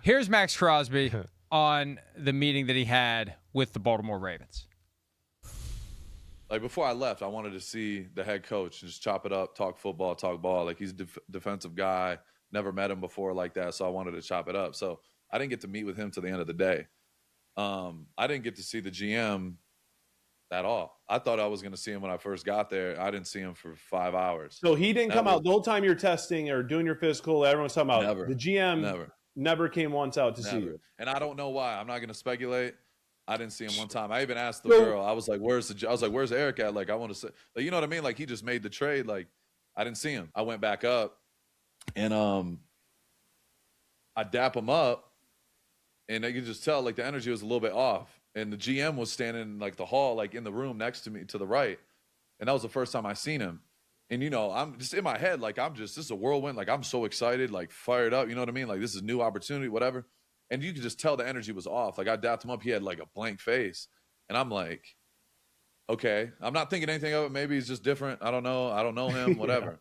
Here's Maxx Crosby on the meeting that he had with the Baltimore Ravens. Like, before I left, I wanted to see the head coach and just chop it up, talk football, talk ball. Like, he's a defensive guy. Never met him before like that, so I wanted to chop it up. So I didn't get to meet with him till the end of the day. I didn't get to see the GM at all. I thought I was going to see him when I first got there. I didn't see him for 5 hours. So he didn't come out the whole time you're testing or doing your physical. Everyone's talking about Never. The GM never came once out to see you. And I don't know why. I'm not going to speculate. I didn't see him one time. I even asked the girl. I was like, "Where's Eric at?" Like, I want to say, like, you know what I mean? Like, he just made the trade. Like, I didn't see him. I went back up, and I dap him up, and you could just tell like the energy was a little bit off. And the GM was standing in like the hall, like in the room next to me to the right, and that was the first time I seen him. And I'm just in my head, like this is a whirlwind. Like, I'm so excited, like fired up. You know what I mean? Like, this is a new opportunity, whatever. And you could just tell the energy was off. Like, I dapped him up. He had like a blank face. And I'm like, okay. I'm not thinking anything of it. Maybe he's just different. I don't know. I don't know him, whatever.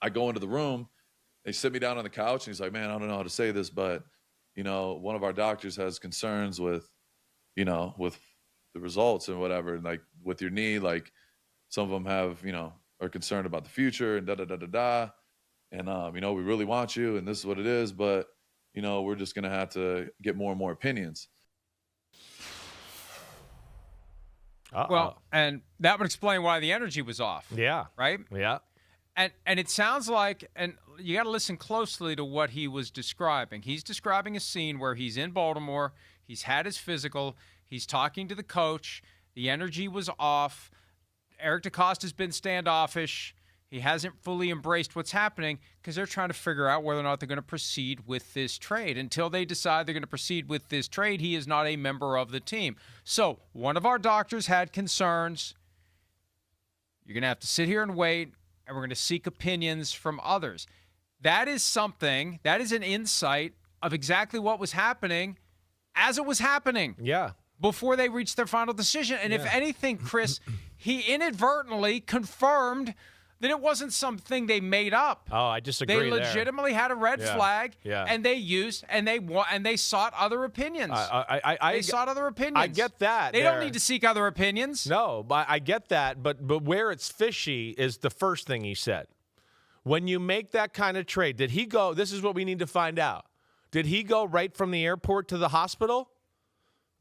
I go into the room. They sit me down on the couch. And he's like, man, I don't know how to say this, but, one of our doctors has concerns with the results and whatever. And like with your knee, like some of them have, are concerned about the future and da-da-da-da-da. And, we really want you and this is what it is. But, we're just going to have to get more and more opinions. Well, and that would explain why the energy was off. Yeah. Right? Yeah. And it sounds like, and you got to listen closely to what he was describing. He's describing a scene where he's in Baltimore. He's had his physical. He's talking to the coach. The energy was off. Eric DeCosta's been standoffish. He hasn't fully embraced what's happening because they're trying to figure out whether or not they're going to proceed with this trade. Until they decide they're going to proceed with this trade, he is not a member of the team. So one of our doctors had concerns. You're going to have to sit here and wait, and we're going to seek opinions from others. That is something, that is an insight of exactly what was happening as it was happening. Yeah. Before they reached their final decision. And if anything, Chris, he inadvertently confirmed that it wasn't something they made up. Oh, I disagree. They legitimately had a red flag, and they used and they sought other opinions. They sought other opinions. I get that. They don't need to seek other opinions. No, but I get that. But where it's fishy is the first thing he said. When you make that kind of trade, did he go? This is what we need to find out. Did he go right from the airport to the hospital?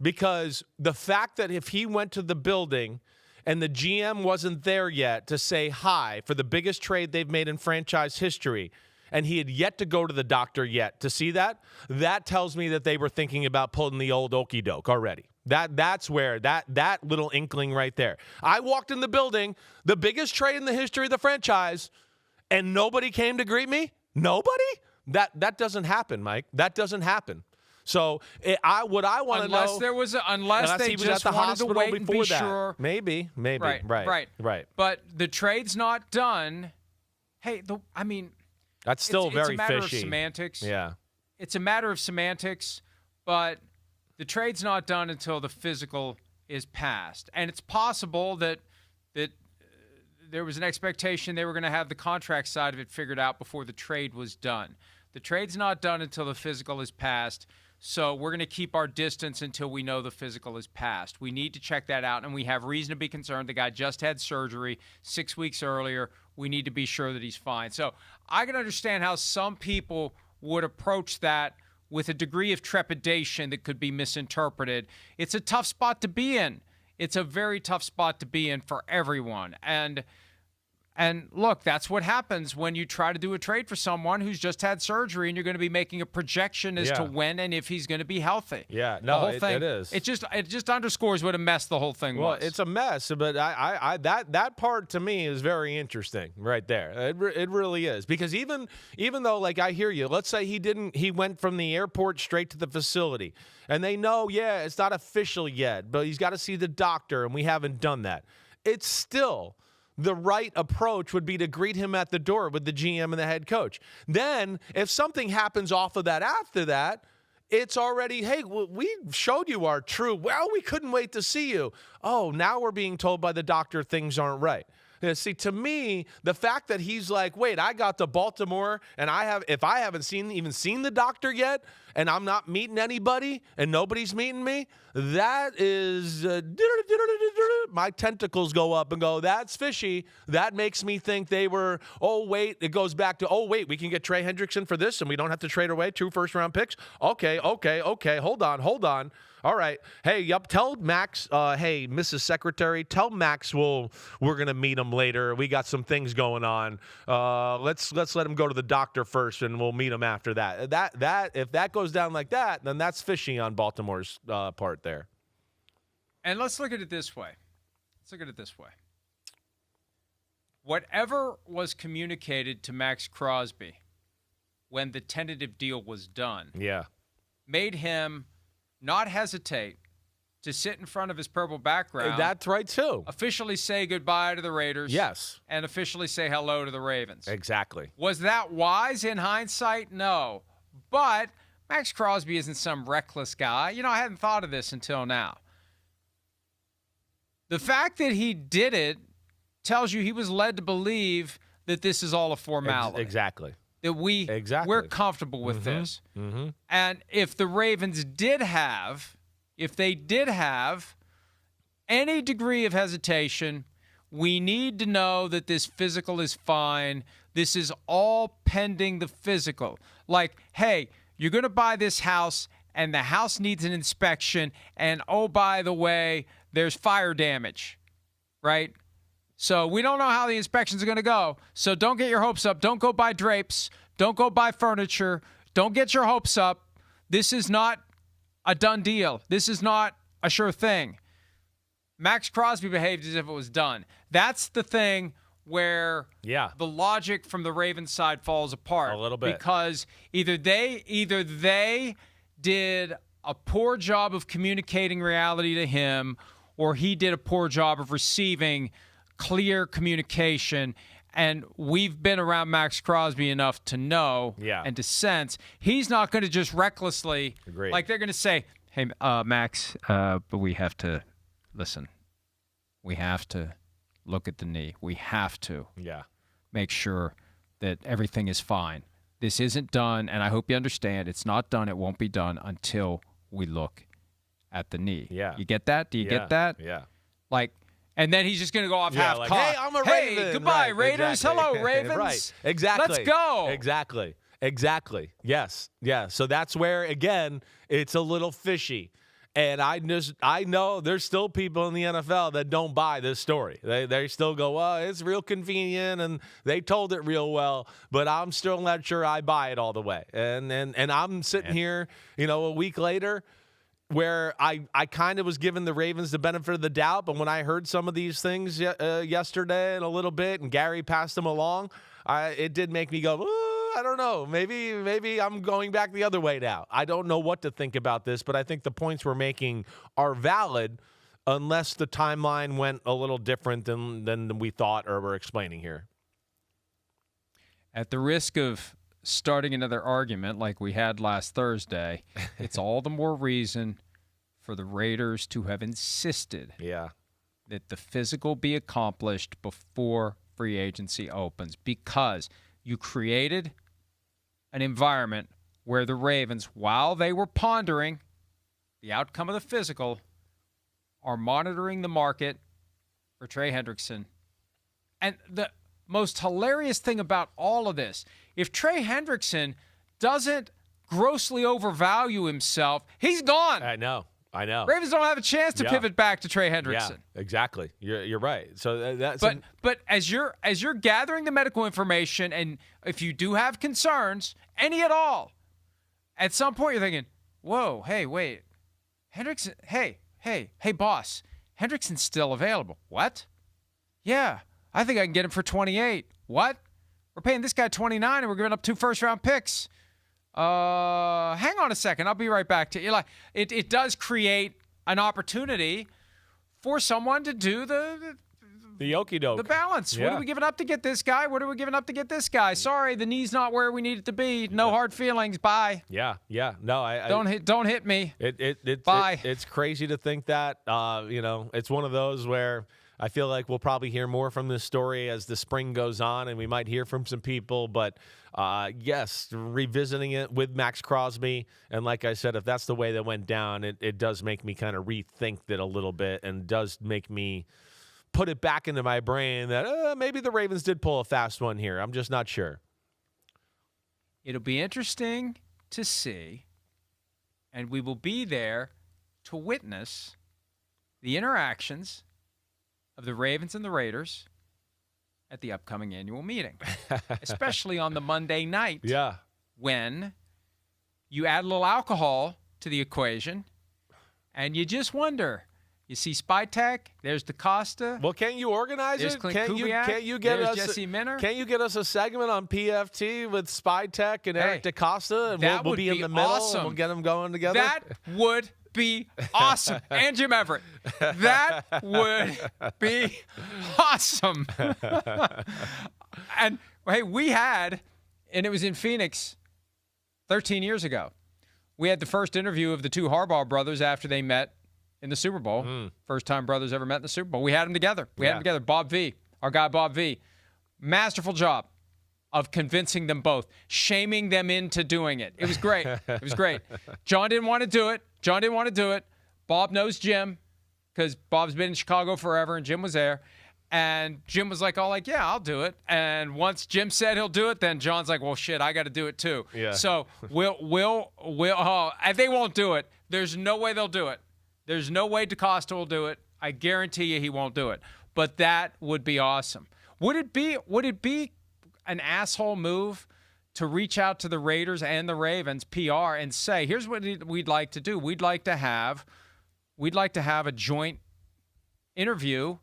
Because the fact that if he went to the building and the GM wasn't there yet to say hi for the biggest trade they've made in franchise history, and he had yet to go to the doctor yet to see that tells me that they were thinking about pulling the old okie doke already. That's where that little inkling right there. I walked in the building, the biggest trade in the history of the franchise, and nobody came to greet me? Nobody? That doesn't happen, Mike. That doesn't happen. So I want to know unless they just wanted to wait and be sure. Maybe. Right. But the trade's not done. Hey, that's still very fishy. It's a matter of semantics. Yeah. It's a matter of semantics, but the trade's not done until the physical is passed. And it's possible that there was an expectation they were going to have the contract side of it figured out before the trade was done. The trade's not done until the physical is passed. So we're going to keep our distance until we know the physical is passed. We need to check that out, and we have reason to be concerned. The guy just had surgery 6 weeks earlier. We need to be sure that he's fine. So I can understand how some people would approach that with a degree of trepidation that could be misinterpreted. It's a tough spot to be in. It's a very tough spot to be in for everyone. And look, that's what happens when you try to do a trade for someone who's just had surgery, and you're going to be making a projection as to when and if he's going to be healthy. Yeah, no, it is. It just underscores what a mess the whole thing was. Well, it's a mess, but I that part to me is very interesting right there. It really is, because even though, like, I hear you, let's say he went from the airport straight to the facility, and they know, it's not official yet, but he's got to see the doctor, and we haven't done that. It's still the right approach would be to greet him at the door with the GM and the head coach. Then, if something happens off of that after that, it's already, hey, we showed you our true, we couldn't wait to see you. Oh, now we're being told by the doctor things aren't right. See, to me, the fact that he's like, wait, I got to Baltimore and if I haven't even seen the doctor yet and I'm not meeting anybody and nobody's meeting me, that is, my tentacles go up and go, that's fishy. That makes me think they were, oh, wait, it goes back to, oh, wait, we can get Trey Hendrickson for this and we don't have to trade away 2 first-round picks? Okay, hold on. All right. Hey, tell Max, hey, Mrs. Secretary, tell Max we're going to meet him later. We got some things going on. Let's let him go to the doctor first, and we'll meet him after that. If that goes down like that, then that's fishy on Baltimore's part there. And let's look at it this way. Whatever was communicated to Maxx Crosby when the tentative deal was done made him not hesitate to sit in front of his purple background. That's right, too. Officially say goodbye to the Raiders. Yes. And officially say hello to the Ravens. Exactly. Was that wise in hindsight? No. But Maxx Crosby isn't some reckless guy. I hadn't thought of this until now. The fact that he did it tells you he was led to believe that this is all a formality. Exactly. That we're comfortable with this. Mm-hmm. And if the Ravens did have any degree of hesitation, we need to know that this physical is fine. This is all pending the physical. Like, hey, you're going to buy this house and the house needs an inspection. And, oh, by the way, there's fire damage, right? So we don't know how the inspections are going to go. So don't get your hopes up. Don't go buy drapes. Don't go buy furniture. Don't get your hopes up. This is not a done deal. This is not a sure thing. Maxx Crosby behaved as if it was done. That's the thing where the logic from the Ravens side falls apart. A little bit. Because either they did a poor job of communicating reality to him, or he did a poor job of receiving clear communication. And we've been around Maxx Crosby enough to know and to sense he's not going to just recklessly, like they're going to say, hey, Max, but we have to, listen, we have to look at the knee. We have to make sure that everything is fine. This isn't done, and I hope you understand it's not done. It won't be done until we look at the knee. Yeah. You get that? Do you get that? Yeah. like, and then he's just going to go off half-cocked. Hey, I'm a Raven. Hey, goodbye, right, Raiders. exactly. Hello, Ravens. Right, exactly. Let's go. Exactly. Yes. Yeah. So that's where, again, it's a little fishy. And I know there's still people in the NFL that don't buy this story. They still go, well, it's real convenient, and they told it real well, but I'm still not sure I buy it all the way. And I'm sitting here, a week later, where I kind of was giving the Ravens the benefit of the doubt, but when I heard some of these things yesterday and a little bit, and Gary passed them along, it did make me go, I don't know. Maybe I'm going back the other way now. I don't know what to think about this, but I think the points we're making are valid unless the timeline went a little different than we thought or we're explaining here. At the risk of starting another argument like we had last Thursday, it's all the more reason for the Raiders to have insisted that the physical be accomplished before free agency opens, because you created an environment where the Ravens, while they were pondering the outcome of the physical, are monitoring the market for Trey Hendrickson. And the most hilarious thing about all of this, if Trey Hendrickson doesn't grossly overvalue himself, he's gone. I know. Ravens don't have a chance to pivot back to Trey Hendrickson. Yeah, exactly. You're right. So that's but as you're gathering the medical information, and if you do have concerns, any at all, at some point you're thinking, "Whoa, hey, wait, Hendrickson, hey, boss, Hendrickson's still available." What? Yeah, I think I can get him for 28. What? We're paying this guy 29, and we're giving up 2 first-round picks. Hang on a second. I'll be right back to you. Like, it does create an opportunity for someone to do the okie doke, the balance. Yeah. What are we giving up to get this guy? What are we giving up to get this guy? Sorry, the knee's not where we need it to be. No hard feelings. Bye. Yeah. No, I don't hit me. Bye. It's crazy to think that. It's one of those where I feel like we'll probably hear more from this story as the spring goes on, and we might hear from some people. But, yes, revisiting it with Maxx Crosby, and like I said, if that's the way that went down, it does make me kind of rethink that a little bit and does make me put it back into my brain that maybe the Ravens did pull a fast one here. I'm just not sure. It'll be interesting to see, and we will be there to witness the interactions of the Ravens and the Raiders at the upcoming annual meeting, especially on the Monday night. Yeah. When you add a little alcohol to the equation, and you just wonder. You see Spytek, there's DeCosta. Well, can't you organize there's it? Clint Can't Kubiak, you get there's us Jesse Minner. Can't you get us a segment on PFT with Spytek and Eric DeCosta, and that we'll would be in the middle awesome. and we'll get them going together? That would be awesome. And Jim Everett. That would be awesome. And hey, we had, and it was in Phoenix 13 years ago, we had the first interview of the two Harbaugh brothers after they met in the Super Bowl. First time brothers ever met in the Super Bowl. We had them together. We had them together. Bob V, our guy Bob V. Masterful job of convincing them both, shaming them into doing it. It was great. It was great. John didn't want to do it. Bob knows Jim because Bob's been in Chicago forever and Jim was there. And Jim was like, yeah, I'll do it. And once Jim said he'll do it, then John's like, well, shit, I got to do it too. Yeah. So if they won't do it, there's no way they'll do it. There's no way DeCosta will do it. I guarantee you he won't do it. But that would be awesome. Would it be an asshole move to reach out to the Raiders and the Ravens PR and say, here's what we'd like to do. We'd like to have a joint interview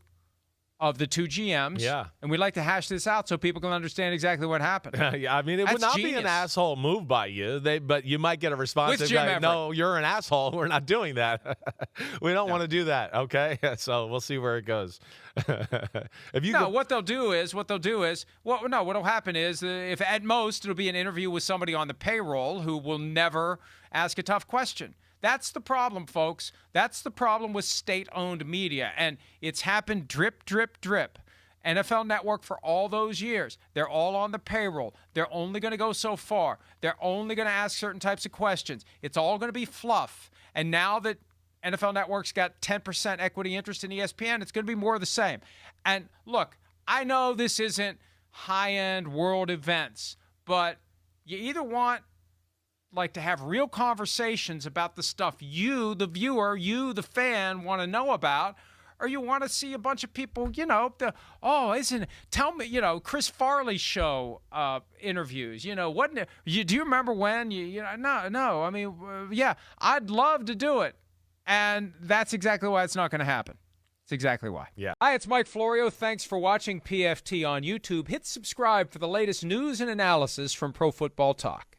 of the two GMs. Yeah. And we'd like to hash this out so people can understand exactly what happened. Yeah, I mean, it would not be an asshole move by you, but you might get a response With Jim like, Everett. no, you're an asshole. We're not doing that. We don't want to do that, okay? So we'll see where it goes. What they'll do is, what'll happen is, if at most it'll be an interview with somebody on the payroll who will never ask a tough question. That's the problem, folks. That's the problem with state-owned media, and it's happened drip, drip, drip. NFL Network for all those years, they're all on the payroll. They're only going to go so far. They're only going to ask certain types of questions. It's all going to be fluff. And now that NFL Network's got 10% equity interest in ESPN, it's going to be more of the same. And look, I know this isn't high-end world events, but you either want to have real conversations about the stuff you, the viewer, you, the fan, want to know about, or you want to see a bunch of people, tell me, Chris Farley's show interviews, wasn't it? Do you remember when? No. I mean, yeah, I'd love to do it. And that's exactly why it's not going to happen. It's exactly why. Yeah. Hi, it's Mike Florio. Thanks for watching PFT on YouTube. Hit subscribe for the latest news and analysis from Pro Football Talk.